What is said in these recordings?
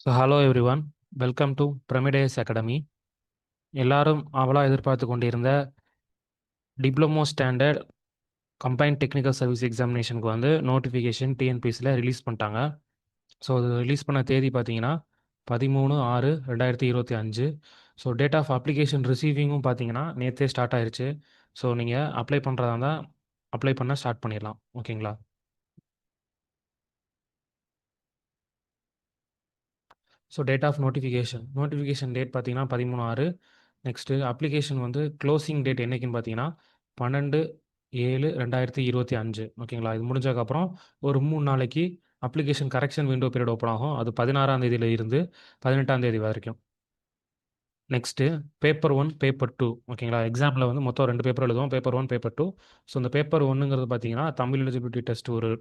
So hello everyone, welcome to Pyramids Academy. எல்லாரும் அவலாக எதிர்பார்த்து கொண்டிருந்த diploma standard combined technical service எக்ஸாமினேஷனுக்கு வந்து நோட்டிஃபிகேஷன் டிஎன்பிஎஸ்சியில் ரிலீஸ் பண்ணிட்டாங்க. ஸோ அது ரிலீஸ் பண்ண தேதி பார்த்தீங்கன்னா 13/6/2025. ஸோ டேட் ஆஃப் அப்ளிகேஷன் ரிசீவிங்கும் பார்த்தீங்கன்னா நேற்றே ஸ்டார்ட் ஆயிருச்சு. ஸோ நீங்கள் அப்ளை பண்ணுறதா இருந்தால் அப்ளை பண்ண ஸ்டார்ட் பண்ணிடலாம். ஓகேங்களா? So date of notification date பார்த்தீங்கன்னா 13/6. நெக்ஸ்ட்டு அப்ளிகேஷன் வந்து க்ளோசிங் டேட் என்னைக்குன்னு பார்த்தீங்கன்னா 12/7/2025. ஓகேங்களா? இது முடிஞ்சதுக்கப்புறம் ஒரு 3 நாளைக்கு application correction window period open ஆகும். அது 16ஆம் தேதியில இருந்து 18ஆம் தேதி வரைக்கும். Next paper 1, paper 2. ஓகேங்களா? எக்ஸாமில் வந்து மொத்தம் 2 பேப்பர் எழுதுவோம். Paper 1, paper 2. ஸோ இந்த பேப்பர் 1ங்கிறது பார்த்தீங்கன்னா தமிழ் எலிஜிபிலிட்டி டெஸ்ட் ஒரு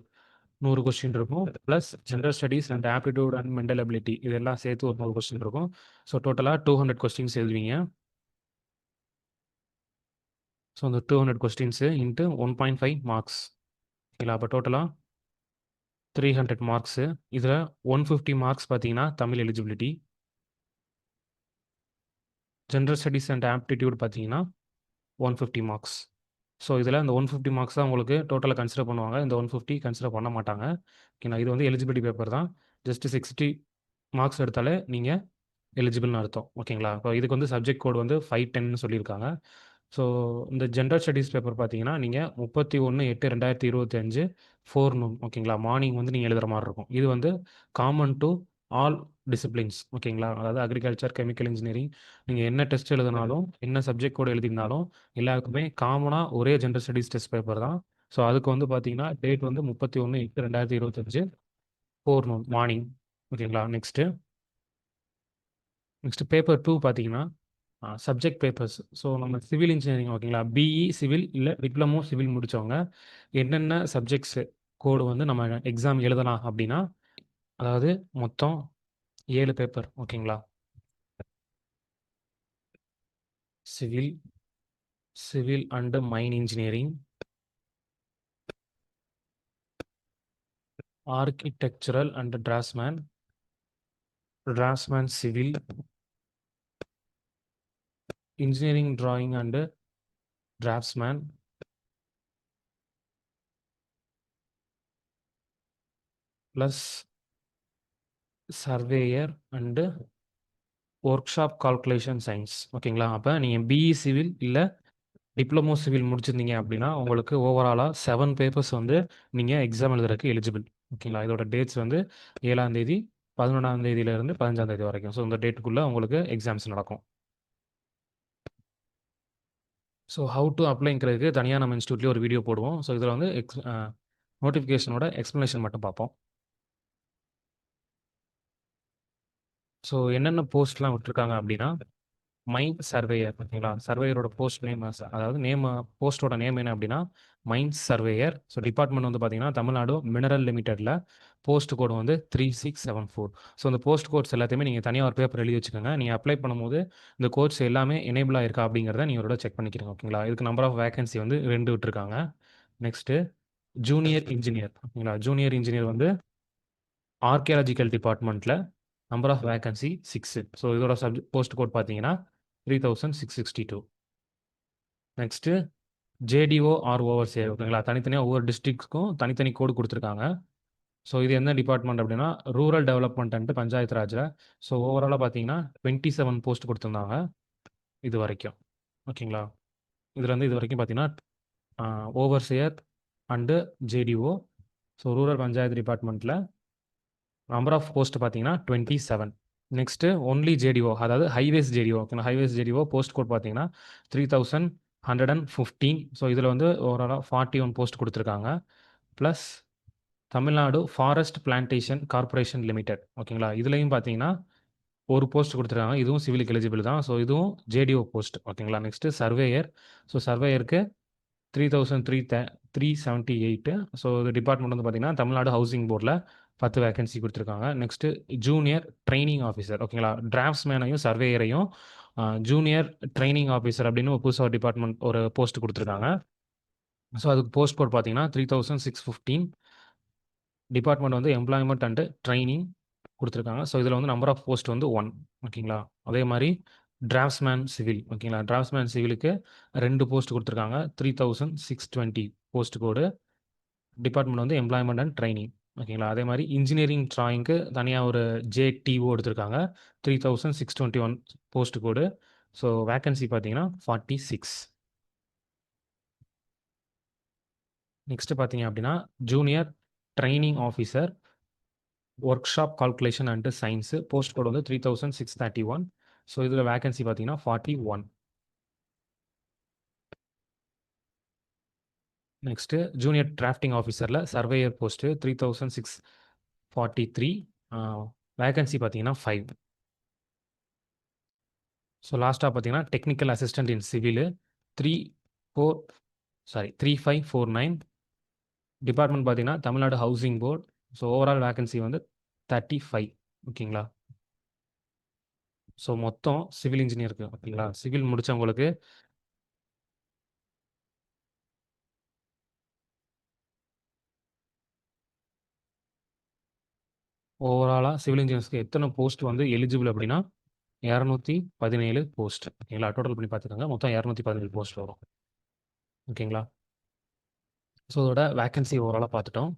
100 கொஸ்டின் இருக்கும். Plus general studies and aptitude and mental ability இதெல்லாம் சேர்த்து ஒரு 100 கொஸ்டின் இருக்கும். ஸோ டோட்டலாக 200 கொஸ்டின்ஸ் எழுதுவீங்க. ஸோ அந்த 200 கொஸ்டின்ஸு இன்ட்டு 1.5 மார்க்ஸ். ஓகேங்களா? அப்போ டோட்டலாக 300 மார்க்ஸு. இதில் 150 மார்க்ஸ் பார்த்தீங்கன்னா Tamil eligibility. General studies and aptitude பார்த்தீங்கன்னா 150 மார்க்ஸ். ஸோ இதில் இந்த 150 மார்க்ஸ் தான் உங்களுக்கு டோட்டலாக கன்சிடர் பண்ணுவாங்க. இந்த 150 கன்சிடர் பண்ண மாட்டாங்க. ஓகேங்களா? இது வந்து எலிஜிபிலிட்டி பேப்பர் தான். ஜஸ்ட் 60 மார்க்ஸ் எடுத்தாலே நீங்கள் எலிஜிபிள்னு அர்த்தம். ஓகேங்களா? இப்போ இதுக்கு வந்து சப்ஜெக்ட் கோட் வந்து 510ன்னு சொல்லியிருக்காங்க. ஸோ இந்த ஜென்ரல் ஸ்டடீஸ் பேப்பர் பார்த்தீங்கன்னா நீங்கள் 31/8/2025 4 noon. ஓகேங்களா? மார்னிங் வந்து நீங்கள் எழுதுகிற மாதிரி இருக்கும். இது வந்து காமன் டு ஆல் டிசிப்ளின்ஸ். ஓகேங்களா? அதாவது அக்ரிகல்ச்சர், கெமிக்கல் இன்ஜினியரிங், நீங்கள் என்ன டெஸ்ட் எழுதினாலும் என்ன சப்ஜெக்ட் கோட் எழுதினாலும் எல்லாருக்குமே காமனாக ஒரே ஜென்ரல் ஸ்டடீஸ் டெஸ்ட் பேப்பர் தான். ஸோ அதுக்கு வந்து பார்த்தீங்கன்னா டேட் வந்து 31/8/2025 4 noon மார்னிங். ஓகேங்களா? நெக்ஸ்ட் பேப்பர் 2 பார்த்தீங்கன்னா சப்ஜெக்ட் பேப்பர்ஸ். ஸோ நம்ம சிவில் இன்ஜினியரிங், ஓகேங்களா, பிஇ சிவில் இல்லை டிப்ளமோ சிவில் முடித்தவங்க என்னென்ன சப்ஜெக்ட்ஸு கோடு வந்து நம்ம எக்ஸாம் எழுதலாம் அப்படின்னா, அதாவது மொத்தம் 7 பேப்பர். ஓகேங்களா? Civil, civil and mine engineering, architectural and draftsman, draftsman civil, engineering drawing and draftsman, plus surveyor and workshop calculation science. ஓகேங்களா? அப்போ நீங்கள் பிஇ சிவில் இல்லை டிப்ளமோ சிவில் முடிச்சிருந்தீங்க அப்படின்னா உங்களுக்கு ஓவராலாக 7 பேப்பர்ஸ் வந்து நீங்கள் எக்ஸாம் எழுதுறதுக்கு எலிஜிபிள். ஓகேங்களா? இதோட டேட்ஸ் வந்து 7ஆம் தேதி 11ஆம் தேதியிலேருந்து 15ஆம் தேதி வரைக்கும். ஸோ இந்த டேட்டுக்குள்ளே உங்களுக்கு எக்ஸாம்ஸ் நடக்கும். ஸோ ஹவு டு அப்ளைங்கிறதுக்கு தனியாக நம்ம இன்ஸ்டியூட்லேயே ஒரு வீடியோ போடுவோம். ஸோ இதில் வந்து நோட்டிஃபிகேஷனோட எக்ஸ்ப்ளனேஷன் மட்டும் பார்ப்போம். ஸோ என்னென்ன போஸ்ட்லாம் விட்டுருக்காங்க அப்படின்னா, மைண்ட் சர்வேயர். ஓகேங்களா? சர்வேயரோட போஸ்ட் நேம், அதாவது போஸ்ட்டோட நேம் என்ன அப்படின்னா மைண்ட் சர்வேயர். ஸோ டிபார்ட்மெண்ட் வந்து பார்த்தீங்கன்னா தமிழ்நாடு மினரல் லிமிடெடில். போஸ்ட் கோடு வந்து 3674. ஸோ இந்த போஸ்ட் கோட்ஸ் எல்லாத்தையுமே நீங்கள் தனியாக ஒரு பேப்பர் எழுதி வச்சுக்கோங்க. நீங்கள் அப்ளை பண்ணும்போது இந்த கோட்ஸ் எல்லாமே எனேபிள் ஆயிருக்கா அப்படிங்கிறத நீங்கள் ஒரு செக் பண்ணிக்கிறீங்க. ஓகேங்களா? இதுக்கு நம்பர் ஆஃப் வேகன்சி வந்து 2 விட்டுருக்காங்க. Next junior engineer. ஓகேங்களா? ஜூனியர் இன்ஜினியர் வந்து ஆர்கியாலஜிக்கல் டிபார்ட்மெண்ட்டில் நம்பர் ஆஃப் வேகன்சி 6. ஸோ இதோட போஸ்ட் கோட் பார்த்தீங்கன்னா 3662. Next JDO or overseer. ஓகேங்களா? தனித்தனியாக ஒவ்வொரு டிஸ்ட்ரிக்ட்ஸ்க்கும் தனித்தனி கோடு கொடுத்துருக்காங்க. ஸோ இது என்ன டிபார்ட்மெண்ட் அப்படின்னா ரூரல் டெவலப்மெண்ட் அண்ட் பஞ்சாயத்து ராஜில். ஸோ ஓவராலாக பார்த்தீங்கன்னா 27 போஸ்ட் கொடுத்துருந்தாங்க இது வரைக்கும். ஓகேங்களா? இதில் வந்து இது வரைக்கும் பார்த்தீங்கன்னா overseer and JDO, so rural panchayat டிபார்ட்மெண்ட்டில் நம்பர் ஆஃப் போஸ்ட் பார்த்தீங்கன்னா 27. நெக்ஸ்ட்டு ஒன்லி ஜேடிஓ, அதாவது ஹைவேஸ் ஜேடிஓ. ஓகேங்களா? ஹைவேஸ் ஜேடிஓ போஸ்ட் கோட் பார்த்தீங்கன்னா 3115. ஸோ இதில் வந்து ஓவராலாக 41 போஸ்ட் கொடுத்துருக்காங்க. Plus Tamil Nadu forest plantation corporation limited. ஓகேங்களா? இதுலேயும் பார்த்தீங்கன்னா ஒரு போஸ்ட் கொடுத்துருக்காங்க. இதுவும் சிவிலுக்கு எலிஜிபிள் தான். ஸோ இதுவும் ஜேடிஓ போஸ்ட். ஓகேங்களா? Next surveyor. ஸோ சர்வேயருக்கு 3378. ஸோ இது டிபார்ட்மெண்ட் வந்து பார்த்தீங்கன்னா தமிழ்நாடு ஹவுசிங் போர்டில் 10 வேகன்சி கொடுத்துருக்காங்க. Next junior training officer. ஓகேங்களா? டிராஃப்ட்ஸ்மேனையும் சர்வேயரையும் ஜூனியர் ட்ரைனிங் ஆஃபீஸர் அப்படின்னு ஒரு புதுசாக டிபார்ட்மெண்ட் ஒரு போஸ்ட் கொடுத்துருக்காங்க. ஸோ அதுக்கு போஸ்ட் கோட் பார்த்தீங்கன்னா 3615. டிபார்ட்மெண்ட் வந்து எம்ப்ளாய்மெண்ட் அண்டு ட்ரைனிங். குடுத்துருக்காங்க. ஸோ இதில வந்து நம்பர் ஆஃப் போஸ்ட் வந்து 1 ஓகேங்களா. அதே மாரி டிராஃப்ட்ஸ்மேன் சிவில் ஓகேங்களா. டிராஃப்ட்ஸ்மேன் சிவிலுக்கு 2 போஸ்ட் குடுத்துருக்காங்க. 3620 போஸ்ட் கோடு. டிபார்ட்மெண்ட் வந்து எம்ப்ளாய்மென்ட் அண்ட் ட்ரெய்னிங் ஓகேங்களா. அதே மாரி இன்ஜினியரிங் டிராயிங்க்கு தனியா ஒரு ஜேடிஓ எடுத்திருக்காங்க. 3621 போஸ்ட் கோடு. ஸோ வேக்கன்சி பார்த்தீங்கன்னா 46. நெக்ஸ்ட் பார்த்தீங்க அப்படின்னா, junior training officer workshop calculation and science post code வந்து 3631. ஸோ இதில வேக்கன்சி பார்த்தீங்கன்னா 41. நெக்ஸ்ட்டு ஜூனியர் டிராஃப்டிங் ஆஃபீசர்ல சர்வேயர் போஸ்ட் 3643. வேக்கன்சி பார்த்தீங்கன்னா 5. ஸோ லாஸ்ட்டா பார்த்தீங்கன்னா, technical assistant in civil 4 3549. Department பார்த்தீங்கன்னா, Tamil Nadu housing board. So overall vacancy வந்து 35 ஓகேங்களா. ஸோ மொத்தம் சிவில் இன்ஜினியருக்கு ஓகேங்களா. சிவில் முடிச்சவங்களுக்கு ஓவராலா சிவில் இன்ஜினியர்ஸ்க்கு எத்தன போஸ்ட் வந்து எலிஜிபிள் அப்படின்னா, 217 போஸ்ட் ஓகேங்களா. டோட்டல் பண்ணி பார்த்துக்கோங்க. மொத்தம் 217 போஸ்ட் வரும். ஓகேங்களா. ஸோ இதோட வேக்கன்சி ஓவராலா பார்த்துட்டோம்.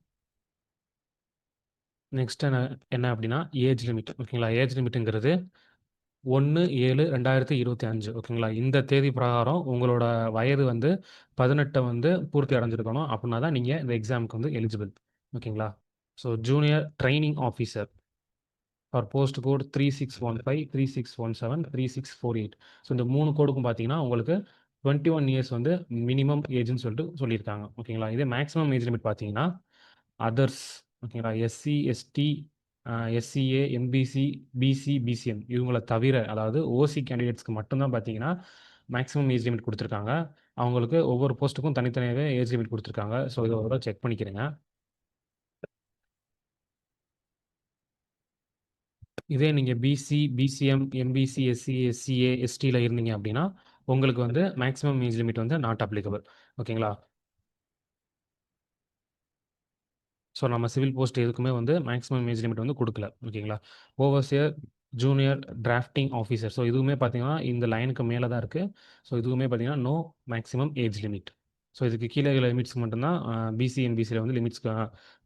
நெக்ஸ்ட் என்ன என்ன அப்படின்னா, ஏஜ் லிமிட் ஓகேங்களா. ஏஜ் லிமிட்ங்கிறது 1/7/2025 ஓகேங்களா. இந்த தேதி பிரகாரம் உங்களோட வயது வந்து 18 வந்து பூர்த்தி அடைஞ்சிருக்கணும். அப்படின்னா தான் நீங்க இந்த எக்ஸாமுக்கு வந்து எலிஜிபிள் ஓகேங்களா. So junior training officer for post code 3615, 3617, 3648. So இந்த 3 கோடுக்கும் பார்த்தீங்கன்னா, உங்களுக்கு 21 இயர்ஸ் வந்து மினிமம் ஏஜ்ன்னு சொல்லிட்டு சொல்லியிருக்காங்க. ஓகேங்களா. இதே மேக்ஸிமம் ஏஜ் லிமிட் பார்த்தீங்கன்னா, அதர்ஸ் ஓகேங்களா. SC, ST, SCA, MBC, BC, BCM இவங்கள தவிர அதாவது ஓசி கேண்டிடேட்ஸ்க்கு மட்டும் தான் பார்த்தீங்கன்னா, மேக்ஸிமம் ஏஜ் லிமிட் குடுத்துருக்காங்க. அவங்களுக்கு ஒவ்வொரு போஸ்ட்டுக்கும் தனித்தனியாவே ஏஜ் லிமிட் குடுத்துருக்காங்க. ஸோ இத ஒரு தடவ செக் பண்ணிக்கிறங்க. இதே நீங்க BC, BCM, MBC, SC, SCA, எஸ்டில இருந்தீங்க அப்படின்னா, உங்களுக்கு வந்து மேக்ஸிமம் ஏஜ் லிமிட் வந்து நாட் அப்ளிகபிள். ஓகேங்களா. ஸோ நம்ம சிவில் போஸ்ட் எதுக்குமே வந்து மேக்ஸிமம் ஏஜ் லிமிட் வந்து குடுக்கல. ஓகேங்களா. Overseer, junior drafting officer. So இதுவுமே பார்த்தீங்கன்னா, இந்த லைனுக்கு மேல தான் இருக்கு. ஸோ இதுவுமே பார்த்தீங்கன்னா, no maximum age limit. So இதுக்கு கீழ உள்ள லிமிட்ஸ்க்கு மட்டும் தான் பிசி, எம்பிசில வந்து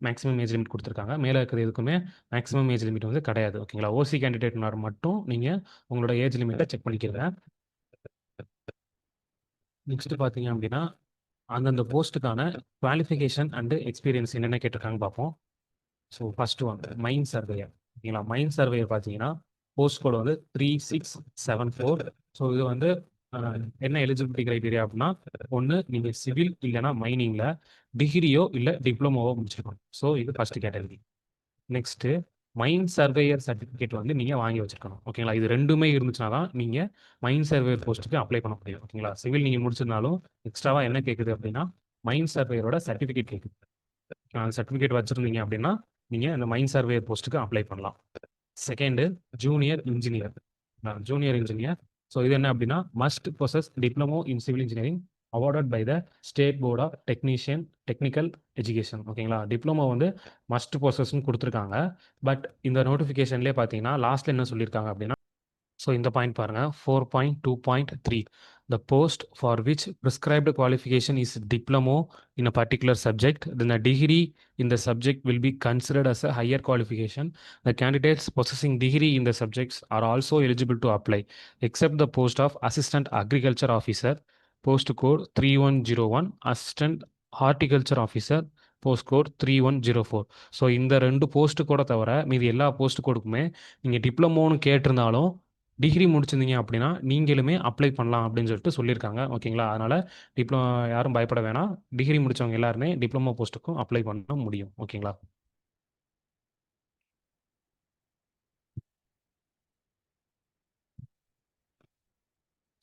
மேக்ஸிமம் ஏஜ் லிமிட் குடுத்துருக்காங்க. மேல இருக்கிறது எதுக்குமே மேக்ஸிமம் ஏஜ் லிமிட் வந்து கிடையாது. ஓகேங்களா. ஓசி கேண்டிடேட்னால மட்டும் நீங்க உங்களோட ஏஜ் லிமிட்ட செக் பண்ணிக்கிறங்க. நெக்ஸ்ட் பார்த்தீங்க அப்படின்னா, அந்தந்த போஸ்ட்டுக்கான குவாலிஃபிகேஷன் அண்ட் எக்ஸ்பீரியன்ஸ் என்னென்ன கேட்டிருக்காங்கன்னு பார்ப்போம். ஸோ ஃபர்ஸ்ட் ஒன் மைன் சர்வேயர் ஓகேங்களா. மைன் சர்வேயர் பார்த்தீங்கன்னா, போஸ்ட் கோட் வந்து 3674. ஸோ இது வந்து என்ன எலிஜிபிலிட்டி கிரைட்டீரியா அப்படின்னா, ஒண்ணு நீங்க சிவில் இல்லன்னா மைனிங்ல டிகிரியோ இல்ல டிப்ளமோவோ முடிச்சிருக்கணும். ஸோ இது ஃபர்ஸ்ட் கேட்டகரி. நெக்ஸ்ட் மைன் சர்வேயர் சர்டிஃபிகேட் வந்து நீங்க வாங்கி வச்சிருக்கணும். ஓகேங்களா. இது 2மே இருந்துச்சுனா தான் நீங்க மைன் சர்வேயர் போஸ்ட்டுக்கு அப்ளை பண்ண முடியும். ஓகேங்களா. சிவில் நீங்க முடிச்சிருந்தாலும் எக்ஸ்ட்ராவா என்ன கேட்குது அப்படின்னா, மைன் சர்வேயரோட சர்டிஃபிகேட் கேட்குது. சர்டிஃபிகேட் வச்சிருந்தீங்க அப்படின்னா, நீங்க இந்த மைன் சர்வேயர் போஸ்ட்டுக்கு அப்ளை பண்ணலாம். Second junior engineer. Junior engineer. So இது என்ன அப்படின்னா, must possess diploma in civil engineering awarded by the state board of technical education. ஓகேங்களா. டிப்ளமோ வந்து மஸ்ட் பொசஸ்ன்னு குடுத்துருக்காங்க. பட் இந்த நோட்டிஃபிகேஷன்லயே பார்த்தீங்கன்னா, லாஸ்ட்ல என்ன சொல்லியிருக்காங்க அப்படின்னா, ஸோ இந்த பாயிண்ட் பாருங்க. 4.2.3 the post for which prescribed qualification is diploma in a particular subject, then the degree in the subject will be considered as a higher qualification. The candidates possessing degree in the subjects are also eligible to apply, except the post of assistant agriculture officer, post code 3101, assistant horticulture officer, post code 3104. So இந்த 2 post கோட தவிர மீதி எல்லா post கோடுக்குமே நீங்க டிப்ளமோன்னு கேட்டிருந்தாலும் degree முடிச்சிருந்தீங்க அப்படின்னா, நீங்களுமே apply பண்ணலாம் அப்படின்னு சொல்லிட்டு சொல்லியிருக்காங்க. ஓகேங்களா. அதனால யாரும் பயப்பட வேணாம். டிகிரி முடிச்சவங்க எல்லாருமே டிப்ளமோ போஸ்ட்டுக்கும் அப்ளை பண்ண முடியும். ஓகேங்களா.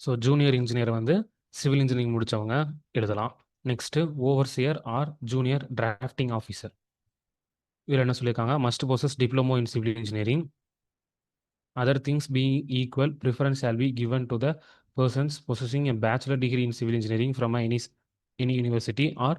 ஸோ ஜூனியர் இன்ஜினியர் வந்து சிவில் இன்ஜினியரிங் முடிச்சவங்க எழுதலாம். Next overseer or junior drafting officer. இதில என்ன சொல்லியிருக்காங்க, must possess diploma in civil engineering. Other things being equal, preference shall be given to the persons possessing a bachelor degree in civil engineering from any university or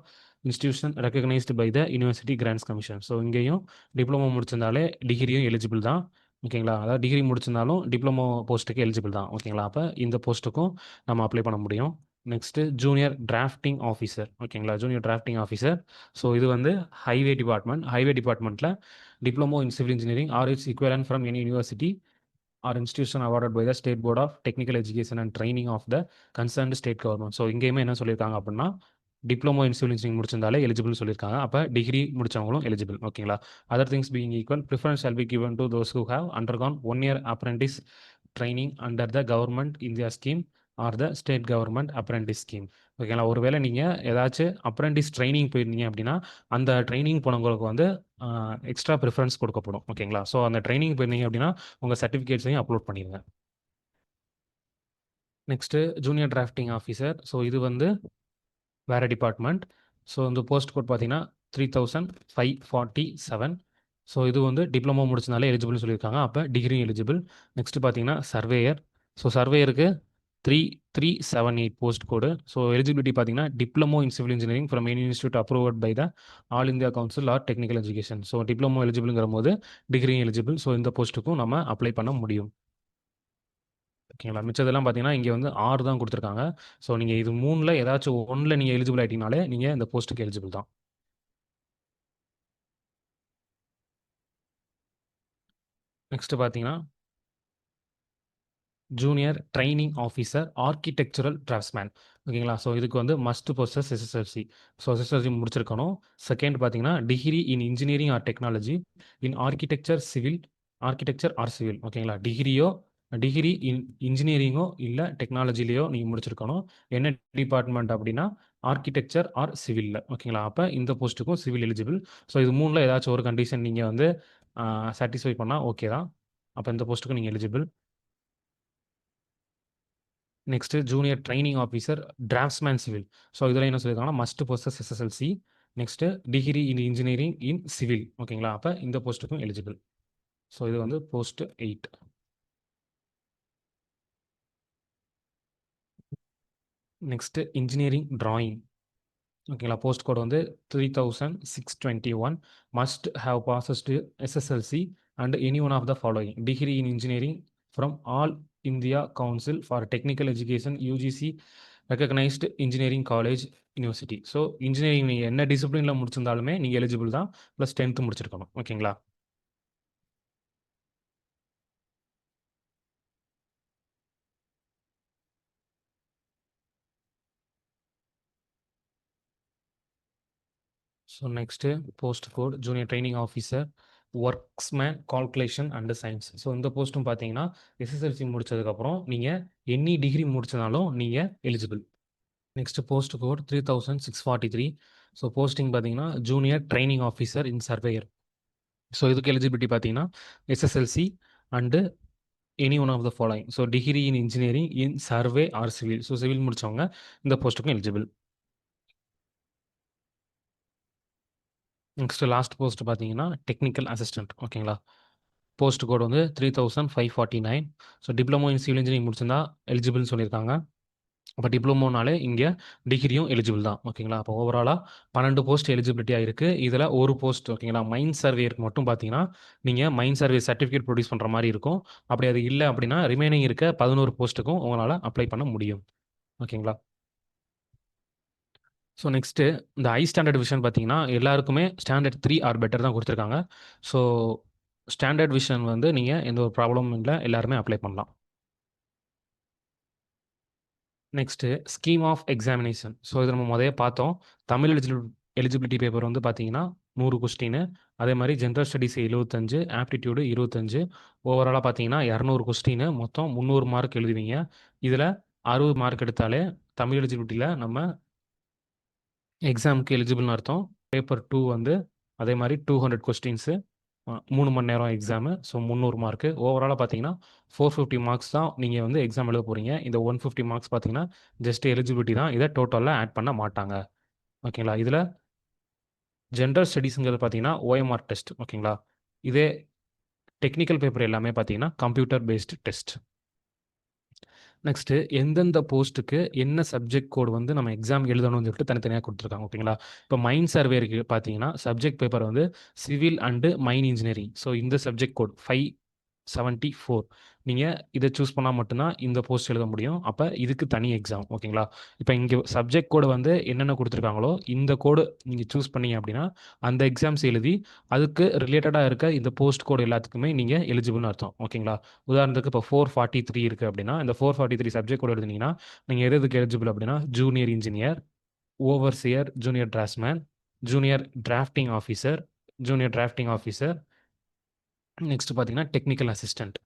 institution recognised by the university grants commission. So இங்கேயும் diploma முடிச்சிருந்தாலே டிகிரியும் eligible தான். ஓகேங்களா, அதாவது degree முடிச்சிருந்தாலும் diploma போஸ்ட்டுக்கு eligible தான். ஓகேங்களா, அப்போ இந்த போஸ்ட்டுக்கும் நம்ம அப்ளை பண்ண முடியும். Next junior drafting officer. ஓகேங்களா, ஜூனியர் டிராஃப்டிங் ஆஃபீஸர். ஸோ இது வந்து ஹைவே டிபார்ட்மெண்ட். ஹைவே டிபார்ட்மெண்ட்டில் diploma in civil engineering or it's equivalent from any university or institution awarded by the State Board of Technical Education and Training of the concerned state government. So இங்கேயுமே என்ன சொல்லியிருக்காங்க அப்படின்னா diploma in civil engineering முடிச்சிருந்தாலே eligible சொல்லியிருக்காங்க. அப்போ degree முடிச்சவங்களும் eligible. ஓகேங்களா, other things being equal preference shall be given to those who have undergone 1 year apprentice training under the government India scheme or the state government apprentice scheme. ஓகேங்களா, ஒருவேளை நீங்கள் ஏதாச்சும் apprentice training போயிருந்தீங்க அப்படின்னா அந்த training போனவங்களுக்கு வந்து extra preference கொடுக்கப்படும். ஓகேங்களா, ஸோ அந்த ட்ரைனிங் போயிருந்தீங்க அப்படின்னா உங்கள் சர்டிஃபிகேட்ஸையும் அப்லோட் பண்ணிடுங்க. Next junior drafting officer. So இது வந்து வேறு டிபார்ட்மெண்ட். ஸோ இந்த போஸ்ட் கோட் பார்த்தீங்கன்னா 3547. ஸோ இது வந்து டிப்ளமோ முடிச்சனாலே எலிஜிபிள்னு சொல்லியிருக்காங்க. அப்போ டிகிரி எலிஜிபிள். நெக்ஸ்ட்டு பார்த்தீங்கன்னா சர்வேயர். ஸோ சர்வேயருக்கு 3378 போஸ்ட் கோடு. ஸோ எலிஜிபிலிட்டி பார்த்தீங்கன்னா diploma in civil engineering from any institute approved by the All India Council or Technical Education. So diploma எலிஜிபிள்ங்கிற போது டிகிரி எலிஜிபிள். ஸோ இந்த போஸ்ட்டுக்கும் நம்ம அப்ளை பண்ண முடியும். ஓகேங்களா, மிச்சதெல்லாம் பார்த்தீங்கன்னா இங்கே வந்து 6 தான் கொடுத்துருக்காங்க. ஸோ நீங்கள் இது 3ல் ஏதாச்சும் ஒன்றில் நீங்கள் எலிஜிபிள் ஆகிட்டீங்கனாலே நீங்கள் இந்த போஸ்ட்டுக்கு எலிஜிபிள் தான். நெக்ஸ்ட்டு பார்த்தீங்கன்னா junior training officer architectural draughtsman. ஓகேங்களா, ஸோ இதுக்கு வந்து must possess SSLC. So SSLC முடிச்சிருக்கணும். செகண்ட் பார்த்தீங்கன்னா degree in engineering or technology in architecture R civil. ஓகேங்களா, டிகிரி இன் இன்ஜினியரிங்கோ இல்லை டெக்னாலஜிலையோ நீங்கள் முடிச்சிருக்கணும். என்ன டிபார்ட்மெண்ட் அப்படின்னா ஆர்கிடெக்சர் ஆர் சிவிலில். ஓகேங்களா, அப்போ இந்த போஸ்ட்டுக்கும் சிவில் எலிஜிபிள். ஸோ இது 3ல் ஏதாச்சும் ஒரு கண்டிஷன் நீங்கள் வந்து சாட்டிஸ்ஃபை பண்ணால் ஓகே தான். அப்போ இந்த போஸ்ட்டுக்கும் நீங்கள் eligible. Next junior training officer draftsman civil. So இதில் என்ன சொல்லியிருக்காங்கன்னா must possess SSLC. Next degree in engineering in civil. ஓகேங்களா, அப்போ இந்த போஸ்ட்டுக்கும் எலிஜிபிள். ஸோ இது வந்து போஸ்ட் 8. Next engineering drawing. ஓகேங்களா, போஸ்ட் கோட் வந்து 3621. Must have passes to SSLC and any one of the following degree in engineering from all India council for technical education UGC recognised engineering college university. So engineering நீங்கள் என்ன டிசிப்ளினில் முடிச்சிருந்தாலுமே நீங்கள் eligible தான். Plus 10th முடிச்சிருக்கணும். ஓகேங்களா, so next post code junior training officer worksman calculation and science. So இந்த போஸ்ட்டும் பார்த்தீங்கன்னா SSLC முடிச்சதுக்கப்புறம் நீங்கள் எனி டிகிரி முடிச்சதாலும் நீங்கள் eligible. Next post code 3643. So posting பார்த்தீங்கன்னா junior training officer in surveyor. So இதுக்கு எலிஜிபிலிட்டி பார்த்தீங்கன்னா SSLC and any one of the following. So degree in engineering in survey or civil. So civil முடிச்சவங்க இந்த போஸ்ட்டுக்கும் eligible. Next last post பார்த்தீங்கன்னா technical assistant. ஓகேங்களா, post code வந்து 3549. So diploma in civil engineering முடிச்சிருந்தா எலிஜிபிள்னு சொல்லியிருக்காங்க. அப்போ டிப்ளமோனாலே இங்கே டிகிரியும் எலிஜிபிள் தான். ஓகேங்களா, அப்போ ஓவராலாக 12 போஸ்ட் எலிஜிபிலிட்டியாக இருக்குது. இதில் ஒரு போஸ்ட் ஓகேங்களா மைன் சர்வேயருக்கு மட்டும் பார்த்தீங்கன்னா நீங்கள் மைன் சர்வே சர்டிஃபிகேட் ப்ரொடியூஸ் பண்ணுற மாதிரி இருக்கும். அப்படி அது இல்லை அப்படின்னா ரிமைனிங் இருக்க 11 போஸ்ட்டுக்கும் உங்களால் அப்ளை பண்ண முடியும். ஓகேங்களா, ஸோ நெக்ஸ்ட்டு இந்த ஹை ஸ்டாண்டர்ட் விஷன் பார்த்தீங்கன்னா எல்லாருக்குமே ஸ்டாண்டர்ட் 3 ஆர் பெட்டர் தான் கொடுத்துருக்காங்க. ஸோ ஸ்டாண்டர்ட் விஷன் வந்து நீங்கள் எந்த ஒரு ப்ராப்ளமும் இல்லை, எல்லாருமே அப்ளை பண்ணலாம். Next scheme of examination. So இது நம்ம முதலே பார்த்தோம். தமிழ் எலிஜிபிலிட்டி பேப்பர் வந்து பார்த்தீங்கன்னா 100 கொஸ்டின். அதே மாதிரி ஜென்ரல் ஸ்டடீஸ் 75, ஆப்டிடியூடு 25. ஓவராலாக பார்த்தீங்கன்னா 200 கொஸ்டின். மொத்தம் 300 மார்க் எழுதுவீங்க. இதில் 60 மார்க் எடுத்தாலே தமிழ் எலிஜிபிலிட்டியில் நம்ம எக்ஸாமுக்கு எலிஜிபிள்னு அர்த்தம். பேப்பர் 2 வந்து அதே மாதிரி 200 கொஸ்டின்ஸு, 3 மணி நேரம் எக்ஸாமு. So 300 mark. ஓவராலாக பார்த்தீங்கன்னா 450 மார்க்ஸ் தான் நீங்கள் வந்து எக்ஸாம் எழுத போகிறீங்க. இந்த 150 மார்க்ஸ் பார்த்தீங்கன்னா ஜஸ்ட் எலிஜிபிலிட்டி தான். இதை டோட்டலில் ஆட் பண்ண மாட்டாங்க. ஓகேங்களா, இதில் ஜென்ரல் ஸ்டடீஸுங்கிறது பார்த்தீங்கன்னா ஓஎம்ஆர் டெஸ்ட். ஓகேங்களா, இதே டெக்னிக்கல் பேப்பர் எல்லாமே பார்த்தீங்கன்னா கம்ப்யூட்டர் பேஸ்டு டெஸ்ட். நெக்ஸ்ட்டு எந்தெந்த போஸ்ட்டுக்கு என்ன சப்ஜெக்ட் கோட் வந்து நம்ம எக்ஸாம் எழுதணும்னு சொல்லிட்டு தனித்தனியாக கொடுத்துருக்காங்க. ஓகேங்களா? இப்போ மைன் சர்வேயருக்கு பார்த்தீங்கன்னா, சப்ஜெக்ட் பேப்பர் வந்து civil and mine engineering. So இந்த சப்ஜெக்ட் கோட் 574. நீங்க இத சூஸ் பண்ணா மட்டும் தான் இந்த போஸ்ட் எழுத முடியும். அப்ப இதுக்கு தனி எக்ஸாம். ஓகேங்களா? இப்ப இங்க சப்ஜெக்ட் கோடு வந்து என்னென்ன குடுத்துருக்காங்களோ, இந்த கோடு நீங்க சூஸ் பண்ணீங்க அப்படின்னா, அந்த எக்ஸாம்ஸ் எழுதி, அதுக்கு ரிலேட்டடா இருக்க இந்த போஸ்ட் கோட் எல்லாத்துக்குமே நீங்க எலிஜிபிள்னு அர்த்தம். ஓகேங்களா? உதாரணத்துக்கு இப்போ 443 இருக்கு அப்படின்னா, இந்த 443 சப்ஜெக்ட் கோட் எழுதுனீங்கன்னா, நீங்க எதுக்கு எலிஜிபிள் அப்படின்னா, junior engineer, overseer, junior draughtsman, junior drafting officer, junior drafting officer, next பார்த்தீங்கன்னா டெக்னிக்கல் அசிஸ்டன்ட்.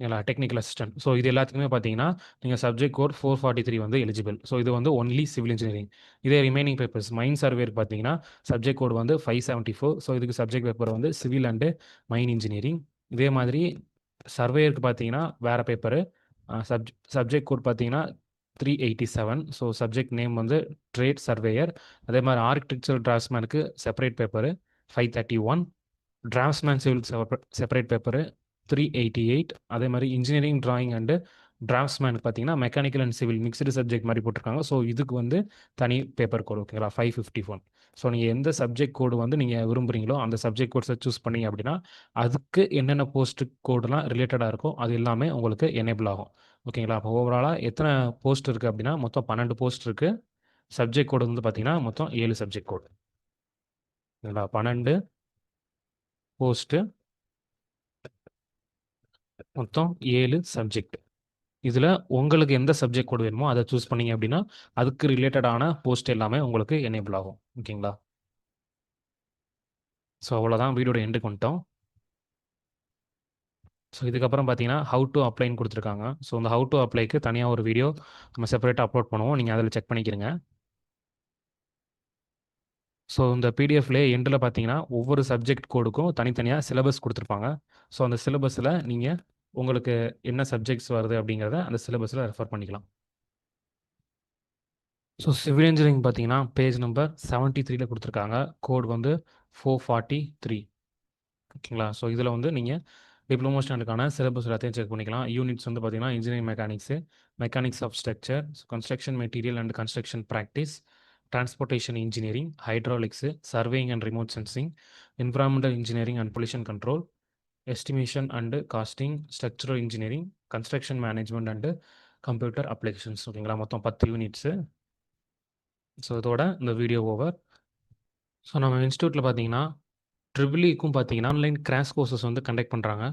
இல்லைங்களா? Technical assistant. ஸோ இது எல்லாத்துக்குமே பார்த்தீங்கன்னா, நீங்க சப்ஜெக்ட் கோட் 443 வந்து எலிஜிபிள். ஸோ இது வந்து ஒன்லி சிவில் இன்ஜினியரிங். இதே ரிமைனிங் பேப்பர்ஸ் மைன் சர்வேயருக்கு பார்த்தீங்கன்னா, சப்ஜெக்ட் கோட் வந்து 574. ஸோ இதுக்கு சப்ஜெக்ட் பேப்பர் வந்து சிவில் அண்டு மைன் இன்ஜினியரிங். இதே மாதிரி சர்வேயருக்கு பார்த்தீங்கன்னா, வேற பேப்பரு. சப்ஜெக்ட் கோட் பார்த்தீங்கன்னா 387. ஸோ சப்ஜெக்ட் நேம் வந்து ட்ரேட் சர்வேயர். அதே மாதிரி ஆர்க்கிடெக்சரல் டிராஃப்ட்ஸ்மேனுக்கு separate paper 531. Draftsman civil separate paper 388. அதே மாதிரி இன்ஜினியரிங் டிராயிங் அண்டு டிராஃப்ட்ஸ்மேனுக்கு பார்த்தீங்கன்னா mechanical and civil mixed subject மாதிரி போட்டிருக்காங்க. ஸோ இதுக்கு வந்து தனி பேப்பர் கோடு. ஓகேங்களா? 551. ஸோ நீங்கள் எந்த சப்ஜெக்ட் கோடு வந்து நீங்கள் விரும்புகிறீங்களோ அந்த சப்ஜெக்ட் கோட்ஸை சூஸ் பண்ணீங்க அப்படின்னா அதுக்கு என்னென்ன போஸ்ட் கோடெலாம் ரிலேட்டடாக இருக்கோ அது எல்லாமே உங்களுக்கு எனேபிள் ஆகும். ஓகேங்களா? அப்போ ஓவராலாக எத்தனை போஸ்ட் இருக்குது அப்படின்னா மொத்தம் 12 போஸ்ட் இருக்குது. சப்ஜெக்ட் கோடு வந்து பார்த்தீங்கன்னா மொத்தம் 7 சப்ஜெக்ட் கோடு. ஓகேங்களா? 12 போஸ்ட்டு, மொத்தம் 7 சப்ஜெக்ட். இதில் உங்களுக்கு எந்த சப்ஜெக்ட் கோட் வேணுமோ அதை சூஸ் பண்ணீங்க அப்படின்னா அதுக்கு ரிலேட்டடான போஸ்ட் எல்லாமே உங்களுக்கு எனேபிள் ஆகும். ஓகேங்களா? ஸோ அவ்வளோதான், வீடியோட எண்டுக்கு வந்துட்டோம். ஸோ இதுக்கப்புறம் பார்த்தீங்கன்னா ஹவு டு அப்ளைன்னு கொடுத்துருக்காங்க. ஸோ இந்த ஹவு டு அப்ளைக்கு தனியாக ஒரு வீடியோ நம்ம செப்பரேட்டாக அப்லோட் பண்ணுவோம். நீங்கள் அதில் செக் பண்ணிக்கிறங்க. ஸோ இந்த பிடிஎஃப்லேயே எண்டில் பார்த்தீங்கன்னா ஒவ்வொரு சப்ஜெக்ட் கோடுக்கும் தனித்தனியாக சிலபஸ் கொடுத்துருப்பாங்க. ஸோ அந்த சிலபஸில் நீங்கள் உங்களுக்கு என்ன சப்ஜெக்ட்ஸ் வருது அப்படிங்கிறத அந்த சிலபஸில் ரெஃபர் பண்ணிக்கலாம். ஸோ சிவில் இன்ஜினியரிங் பார்த்தீங்கன்னா பேஜ் நம்பர் 73ல கொடுத்துருக்காங்க. கோட் வந்து 443. ஓகேங்களா? ஸோ இதில் வந்து நீங்கள் டிப்ளமோ ஸ்டாண்டுக்கான சிலபஸ் எல்லாத்தையும் செக் பண்ணிக்கலாம். யூனிட்ஸ் வந்து பார்த்தீங்கன்னா engineering mechanics, mechanics of structure, construction material and construction practice, transportation engineering, hydraulics, surveying and remote sensing, environmental engineering and pollution control, estimation and costing, structural engineering, construction management and computer applications. ஓகேங்களா? மொத்தம் 10 units. So இதோட இந்த video over. So நம்ம இன்ஸ்டியூட்டில் பார்த்தீங்கன்னா ட்ரிபிள்இக்கும் பார்த்தீங்கன்னா online crash courses வந்து conduct பண்ணுறாங்க.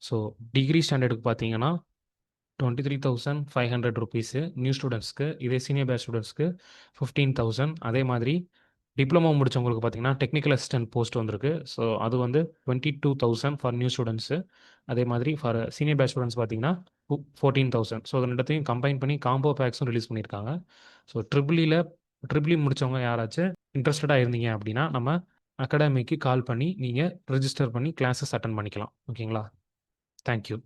ஸோ டிகிரி ஸ்டாண்டர்டுக்கு பார்த்தீங்கன்னா 23,500 ருபீஸு நியூ ஸ்டூடெண்ட்ஸ்க்கு. இதே சீனியர் பேட்ச் ஸ்டூடெண்ட்ஸ்க்கு 15,000. அதே மாதிரி டிப்ளமோ முடிச்சவங்களுக்கு பார்த்தீங்கன்னா டெக்னிக்கல் அசிஸ்டன்ட் போஸ்ட் வந்திருக்கு. ஸோ அது வந்து 22,000 ஃபார் நியூ ஸ்டூடெண்ட்ஸு. அதே மாதிரி ஃபார் சீனியர் பேட்ச் ஸ்டூடெண்ட்ஸ் பார்த்தீங்கன்னா 14,000. ஸோ அது ரெண்டத்தையும் கம்பைன் பண்ணி காம்போ பேக்ஸும் ரிலீஸ் பண்ணியிருக்காங்க. ஸோ ட்ரிபிள்இ முடிச்சவங்க யாராச்சும் இன்ட்ரெஸ்டடாக இருந்தீங்க அப்படின்னா நம்ம அகாடமிக்கு கால் பண்ணி நீங்கள் ரிஜிஸ்டர் பண்ணி கிளாஸஸ் அட்டன் பண்ணிக்கலாம். ஓகேங்களா? தேங்க்யூ.